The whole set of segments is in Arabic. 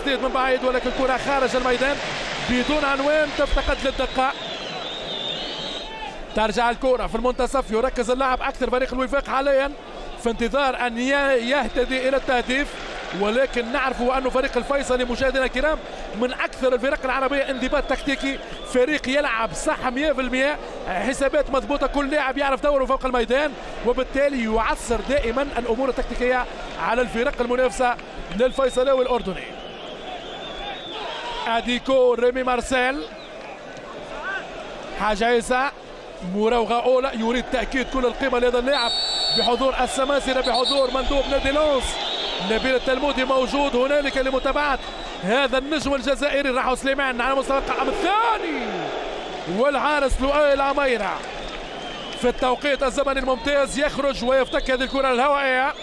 تسديد من بعيد ولكن كرة خارج الميدان بدون عنوان تفتقد للدقة. ترجع الكرة في المنتصف، يركز اللاعب أكثر فريق الوفاق حاليا في انتظار أن يهتدي إلى التهديف، ولكن نعرف أنه فريق الفيصلي مشاهدينا الكرام من أكثر الفرق العربية انضباط تكتيكي، فريق يلعب صح 100%، حسابات مضبوطة، كل لاعب يعرف دوره فوق الميدان، وبالتالي يعسر دائما الأمور التكتيكية على الفرق المنافسة للفيصلاوي الأردني. أديكو ريمي مارسيل، حاج عيسى، مراوغة أولى، يريد تأكيد كل القيمة لهذا اللاعب بحضور السماسرة، بحضور مندوب نادي لونس نبيل التلمودي موجود هنالك لمتابعة هذا النجم الجزائري. راحوا سليمان على مستوى القائم الثاني، والحارس لؤي العميرة في التوقيت الزمني الممتاز يخرج ويفتك هذه الكرة الهوائية.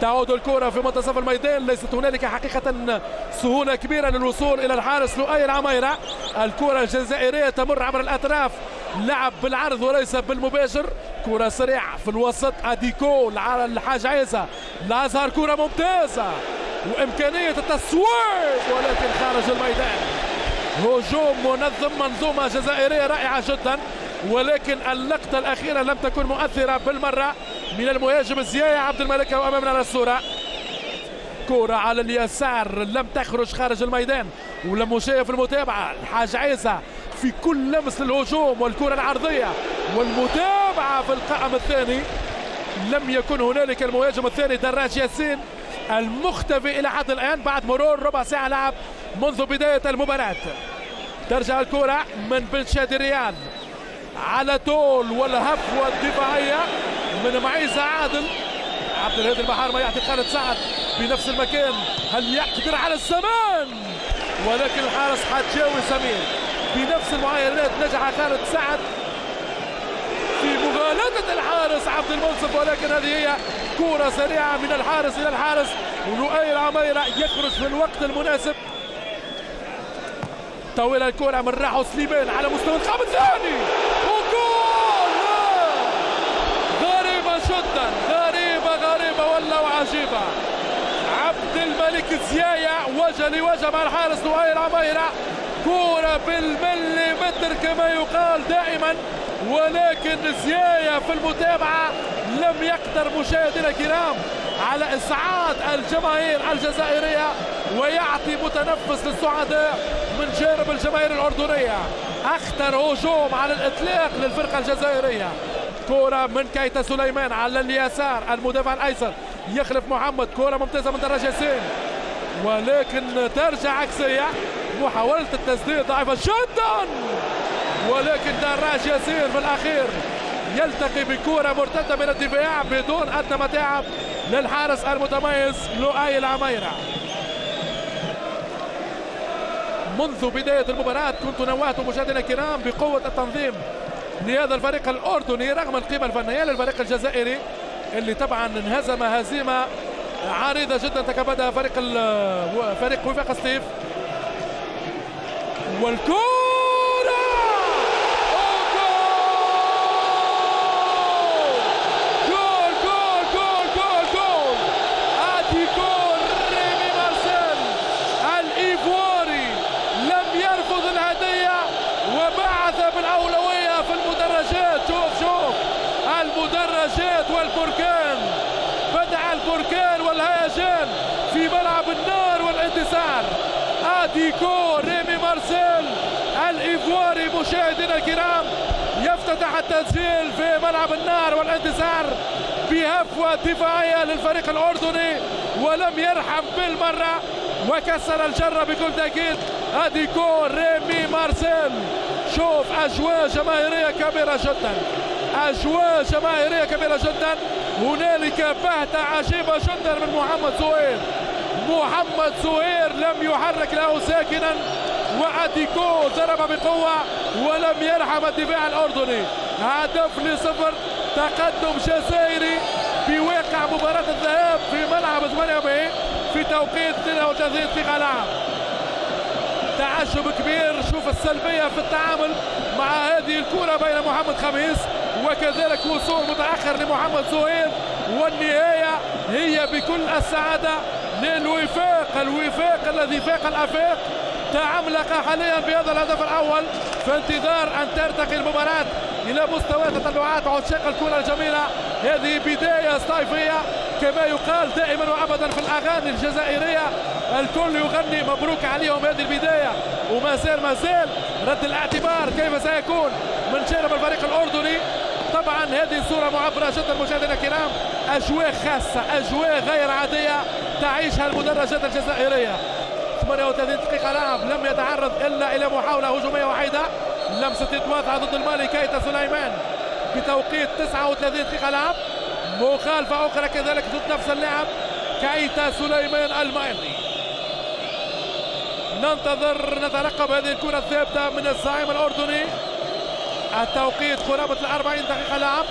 تعود الكرة في منتصف الميدان، ليست هنالك حقيقة سهولة كبيرة للوصول إلى الحارس لؤي العميرة. الكرة الجزائرية تمر عبر الأطراف، لعب بالعرض وليس بالمباشر، كرة سريعة في الوسط. أديكو الحاج عيسى، الأزهر، كرة ممتازة وإمكانية التصويب ولكن خارج الميدان. هجوم منظم، منظومة جزائرية رائعة جدا، ولكن اللقطة الأخيرة لم تكن مؤثرة بالمرة من المهاجم الزيايا عبد الملك وأمامنا على الصورة. كرة على اليسار لم تخرج خارج الميدان، ولم شايف المتابعة الحاج عيسى في كل لمس للهجوم والكرة العرضية والمتابعة في القائم الثاني. لم يكن هنالك المهاجم الثاني دراج ياسين المختفي إلى حد الآن بعد مرور ربع ساعة لعب منذ بداية المباراة. ترجع الكرة من بن شادي رياض على طول والهفوة الدفاعية من معيزة عادل. عبد الهادي البحار ما يعطي خالد سعد بنفس المكان، هل يقدر على الزمان؟ ولكن الحارس حتجاوي سمير بنفس المعايرات. نجح خالد سعد في مغالطة الحارس عبد المنصف، ولكن هذه هي كرة سريعة من الحارس إلى الحارس، ولؤي العميرة يخرج في الوقت المناسب. طويلة الكرة من راحو سليمان على مستوى القائم الثاني، وجول! غريبة جدا، غريبة ولا وعجيبة. عبد الملك زيايا وجه لوجه مع الحارس لؤي العميرة، كرة بالمليمتر كما يقال دائما، ولكن زيايا في المتابعة لم يقدر مشاهدينا الكرام على إسعاد الجماهير الجزائرية ويعطي متنفس للسعداء من جانب الجماهير الأردنية. أخطر هجوم على الإطلاق للفرقة الجزائرية. كرة من كيتا سليمان على اليسار، المدافع الأيسر يخلف محمد، كرة ممتازة من دراج ياسين ولكن ترجع عكسية. محاولة التسديد ضعيفة جدا، ولكن دراج ياسين في الأخير يلتقي بكرة مرتدة من الدفاع بدون أدنى متاعب للحارس المتميز لؤي العميرة. منذ بداية المباراة كنت نوهت مشاهدينا الكرام بقوة التنظيم لهذا الفريق الأردني رغم القيمة الفنية للفريق الجزائري اللي طبعا انهزم هزيمة عريضة جدا تكبدها فريق وفاق سطيف. والكرة بالأولوية في المدرجات. شوف المدرجات والبركان، بدأ البركان والهيجان في ملعب النار والاندسار. أديكو ريمي مارسيل الإيفواري مشاهدينا الكرام يفتتح التسجيل في ملعب النار والاندسار بهفوة دفاعية للفريق الأردني ولم يرحم بالمرة وكسر الجرة بكل تأكيد. أديكو ريمي مارسيل. شوف أجواء جماهيرية كبيرة جدا، أجواء جماهيرية كبيرة جدا. هنالك بهتة عجيبة جدا من محمد زهير. محمد زهير لم يحرك له ساكنا، وأديكو ضرب بقوة ولم يرحم الدفاع الأردني. هدف ل0، تقدم جزائري بواقع مباراة الذهاب في ملعب 48 في توقيت 32 دقيقة لعب. تعجب كبير. شوف السلبية في التعامل مع هذه الكرة بين محمد خميس وكذلك وصول متأخر لمحمد زهير، والنهاية هي بكل السعادة الوفاق الذي فاق الافاق تعملق حاليا بهذا الهدف الاول في انتظار ان ترتقي المباراه الى مستوى تطلعات عشاق الكره الجميله. هذه بدايه صيفيه كما يقال دائما وابدا في الاغاني الجزائريه، الكل يغني مبروك عليهم هذه البدايه، وما زال رد الاعتبار كيف سيكون من جانب الفريق الاردني. طبعا هذه صوره معبره جدا مشاهدينا الكرام، اجواء خاصه، اجواء غير عاديه تعيشها المدرجات الجزائريه. 38 دقيقه لعب، لم يتعرض الا الى محاوله هجوميه وحيده، لمسه يد واضحه ضد المالي كيتا سليمان بتوقيت 39 دقيقه لعب، مخالفه اخرى كذلك ضد نفس اللاعب كيتا سليمان المالي. ننتظر نترقب هذه الكره الثابته من الزعيم الاردني. التوقيت قرابه 40 دقيقه لعب.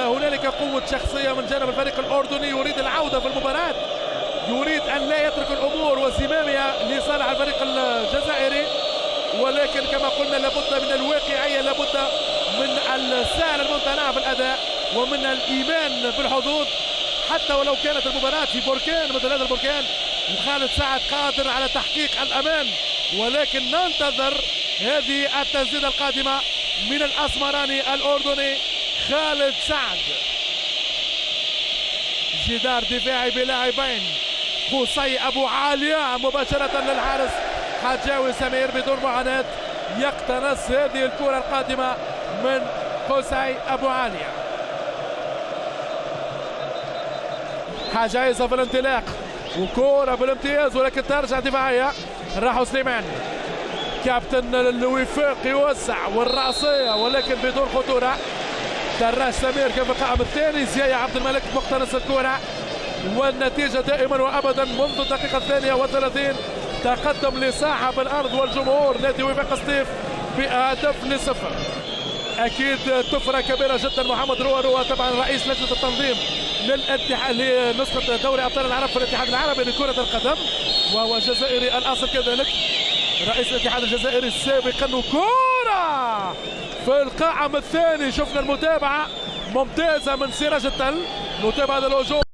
هنالك قوة شخصية من جانب الفريق الأردني، يريد العودة في المباراة، يريد أن لا يترك الأمور وزمامها لصالح الفريق الجزائري، ولكن كما قلنا لابد من الواقعية، لابد من السهل الممتنع في الأداء ومن الإيمان بالحظوظ. حتى ولو كانت المباراة في بركان مثل هذا البركان، وخالد سعد قادر على تحقيق الأمان، ولكن ننتظر هذه التسديدة القادمة من الأسمراني الأردني خالد سعد. جدار دفاعي بلاعبين، قصي ابو عاليه مباشره للحارس حجاوي سمير بدون معاناه، يقتنص هذه الكره القادمه من قصي ابو عاليه. حجايزه في الانطلاق وكره بالامتياز، ولكن ترجع دفاعيه. راحوا سليمان كابتن الوفاق يوسع والرأسية ولكن بدون خطورة. دراج سمير كيف القائم الثاني، زيايا عبد الملك مقتنص الكرة، والنتيجة دائما وابدا منذ الدقيقة 32 تقدم لصاحب الارض والجمهور نادي وفاق سطيف بهدف لصفر. اكيد طفرة كبيرة جدا. محمد روى طبعا رئيس لجنة التنظيم لنسخة دوري ابطال العرب في الاتحاد العربي لكرة القدم، وهو جزائري الاصل كذلك، رئيس الاتحاد الجزائري سابقا. وكرة في القائم الثاني، شفنا المتابعة ممتازة من سراج التل، نتابع هذا الهجوم.